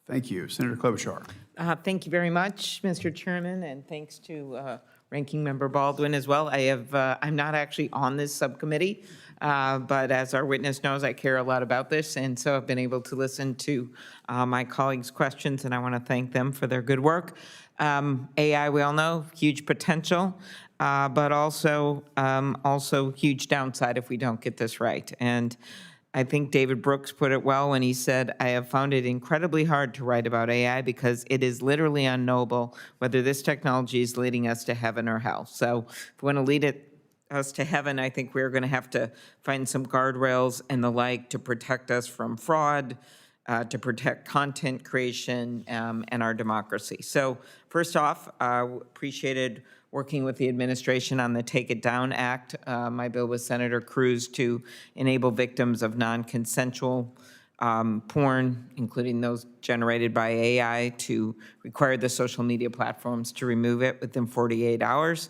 Thank you. Senator Klobuchar. Thank you very much, Mr. Chairman, and thanks to Ranking Member Baldwin as well. I'm not actually on this subcommittee, but as our witness knows, I care a lot about this, and so I've been able to listen to my colleagues' questions, and I want to thank them for their good work. AI, we all know, huge potential, but also huge downside if we don't get this right. And I think David Brooks put it well when he said, "I have found it incredibly hard to write about AI because it is literally unknowable whether this technology is leading us to heaven or hell." So if we want to lead us to heaven, I think we're going to have to find some guardrails and the like to protect us from fraud, to protect content creation and our democracy. So first off, appreciated working with the administration on the Take It Down Act. My bill with Senator Cruz to enable victims of non-consensual porn, including those generated by AI, to require the social media platforms to remove it within 48 hours.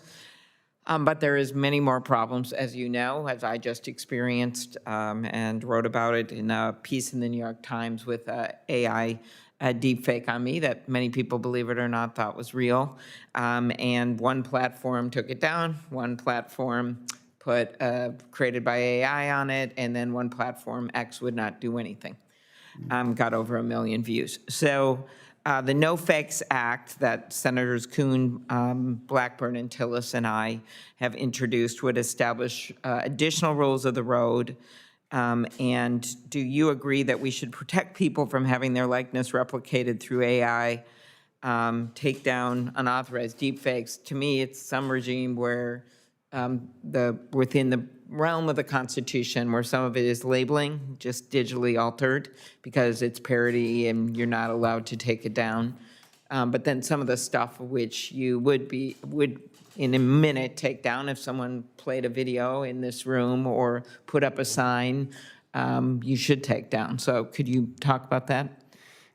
But there is many more problems, as you know, as I just experienced and wrote about it in a piece in the New York Times with AI deepfake on me that many people, believe it or not, thought was real. And one platform took it down, one platform put created by AI on it, and then one platform, X, would not do anything. Got over 1 million views. So the No Fakes Act that Senators Kuhn, Blackburn, and Tillis and I have introduced would establish additional rules of the road. And do you agree that we should protect people from having their likeness replicated through AI, take down unauthorized deepfakes? To me, it's some regime where within the realm of the Constitution where some of it is labeling, just digitally altered because it's parody and you're not allowed to take it down. But then some of the stuff which you would in a minute take down if someone played a video in this room or put up a sign, you should take down. So could you talk about that?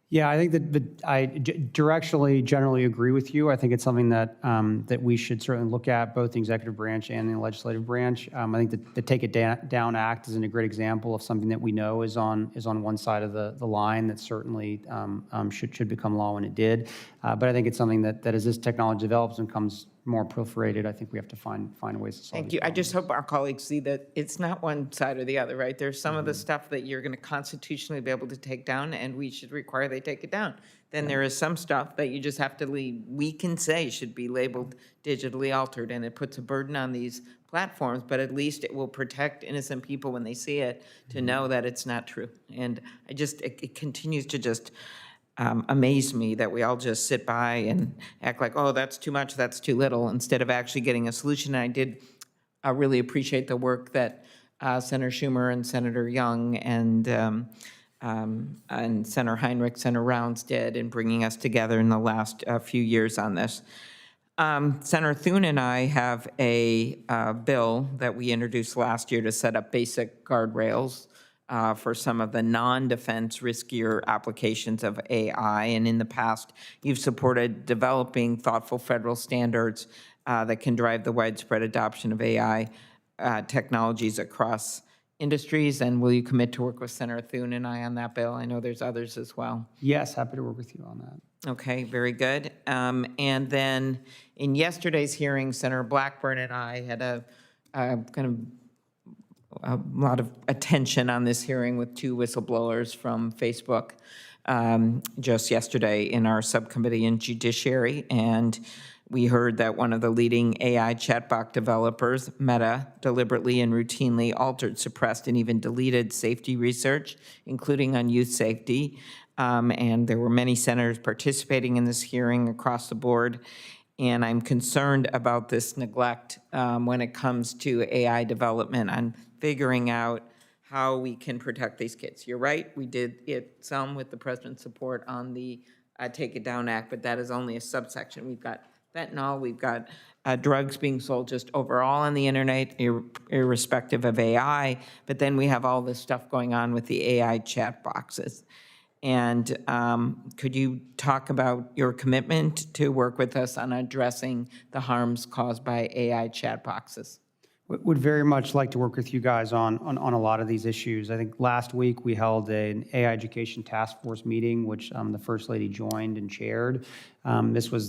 Yeah, I think that I directionally generally agree with you. I think it's something that that we should certainly look at, both the executive branch and the legislative branch. I think that the Take It Down Act is a great example of something that we know is on one side of the line that certainly should become law when it did. But I think it's something that as this technology develops and becomes more proliferated, I think we have to find ways to solve. Thank you. I just hope our colleagues see that it's not one side or the other, right? There's some of the stuff that you're going to constitutionally be able to take down, and we should require they take it down. Then there is some stuff that you just have to leave. We can say should be labeled digitally altered, and it puts a burden on these platforms, but at least it will protect innocent people when they see it to know that it's not true. And it continues to just amaze me that we all just sit by and act like, oh, that's too much, that's too little, instead of actually getting a solution. And I did really appreciate the work that Senator Schumer and Senator Young and Senator Heinrich, Senator Rounds did in bringing us together in the last few years on this. Senator Thune and I have a bill that we introduced last year to set up basic guardrails for some of the non-defense riskier applications of AI. And in the past, you've supported developing thoughtful federal standards that can drive the widespread adoption of AI technologies across industries. And will you commit to work with Senator Thune and I on that bill? I know there's others as well. Yes, happy to work with you on that. Okay, very good. And then in yesterday's hearing, Senator Blackburn and I had a lot of attention on this hearing with 2 whistleblowers from Facebook just yesterday in our subcommittee in Judiciary. And we heard that one of the leading AI chatbot developers, Meta, deliberately and routinely altered, suppressed, and even deleted safety research, including on youth safety. And there were many senators participating in this hearing across the board. And I'm concerned about this neglect when it comes to AI development and figuring out how we can protect these kids. You're right, we did it some with the president's support on the Take It Down Act, but that is only a subsection. We've got fentanyl, we've got drugs being sold just overall on the internet, irrespective of AI, but then we have all this stuff going on with the AI chat boxes. And could you talk about your commitment to work with us on addressing the harms caused by AI chat boxes? Would very much like to work with you guys on a lot of these issues. I think last week we held an AI education task force meeting, which the First Lady joined and chaired. This was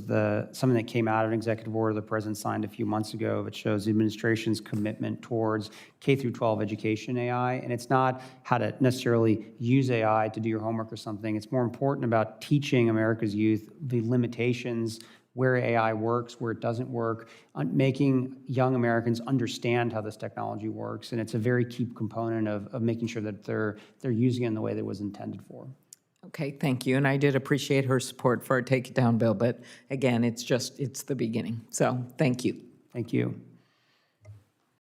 something that came out of an executive order the President signed a few months ago that shows the administration's commitment towards K through 12 education AI. And it's not how to necessarily use AI to do your homework or something. It's more important about teaching America's youth the limitations, where AI works, where it doesn't work, making young Americans understand how this technology works. And it's a very key component of making sure that they're using it in the way that it was intended for. Okay, thank you. And I did appreciate her support for our Take It Down bill, but again, it's the beginning. So thank you. Thank you.